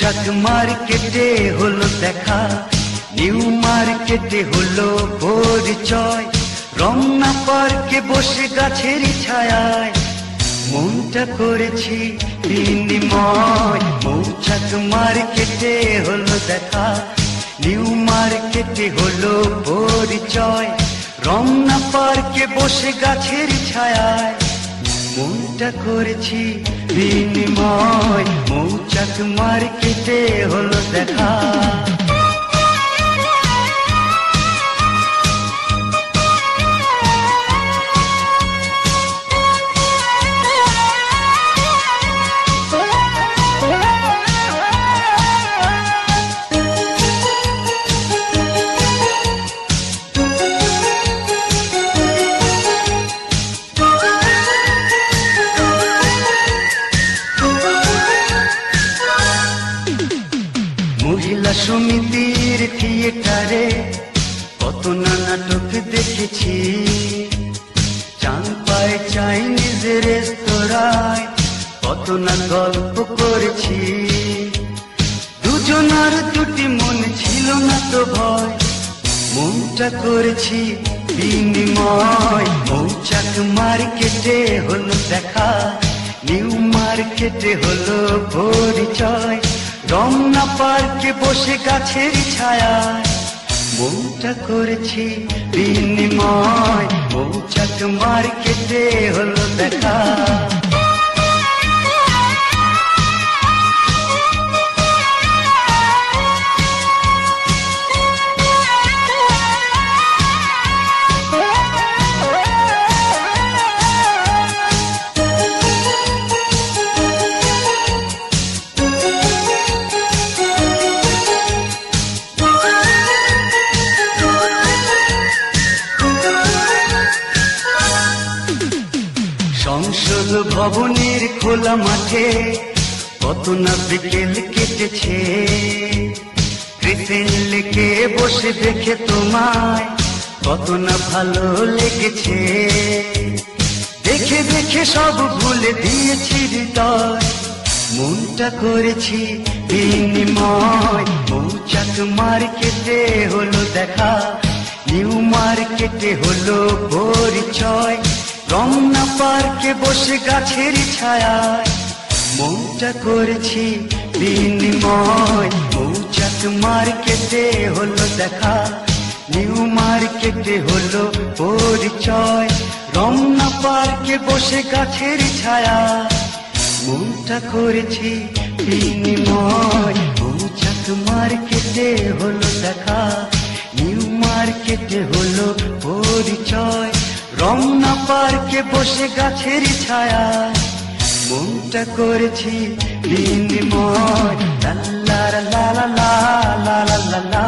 মৌচাক মার্কেটে হলো দেখা, নিউ মার্কেটে হলো পরিচয়, রমনা পার্কে বসে গাছের ছায়ায় মনটা করেছি বিনিময়। মৌচাক মার্কেটে হলো দেখা, নিউ মার্কেটে হলো পরিচয়, রমনা পার্কে বসে গাছের ছায়ায় মনটা করেছি বিনিময়। মৌচাক মার্কেটে হলো দেখা। মহিলা সমিতির থিয়েটারে কত না নাটক দেখেছি, চাঁদপাই চাইনিজ রেস্তোরাঁয় কত না গল্প করেছি। দুজনার দুটি মন ছিল না তো ভয়, মনটা করেছি বিনিময়। মৌচাক মার্কেটে হলো দেখা, নিউ মার্কেটে হলো পরিচয়, রমনা পার্কে বসে গাছের ছায়ায় মনটা করেছি বিনিময়। মৌচাক মার্কেটে হলো দেখা। সংসদ ভবনের খোলা মাঠে কত না বিকেল কেটেছে, ক্রিসেন্ট লেকে বসে দেখে তোমায় কত না ভালো লেগেছে। দেখে দেখে সব ভুলে দিয়েছি হৃদয়, মনটা করেছি বিনিময়। মৌচাক মার্কেটে হলো দেখা, নিউ মার্কেটে হলো পরিচয়, রমনা পার্কে বসে গাছের ছায়ায় মনটা করেছি বিনিময়। মৌচাক মার্কেটে হলো দেখা, নিউ মার্কেটে হলো পরিচয়, রমনা পার্কে বসে গাছের ছায়ায় মনটা করেছি বিনিময়। মৌচাক মার্কেটে হলো দেখা, নিউ মার্কেটে হলো পরিচয়, রমনা পার্কে বসে গাছের ছায়ায় মনটা করেছি বিনিময়। লা লা লা লা লা লা লা লা।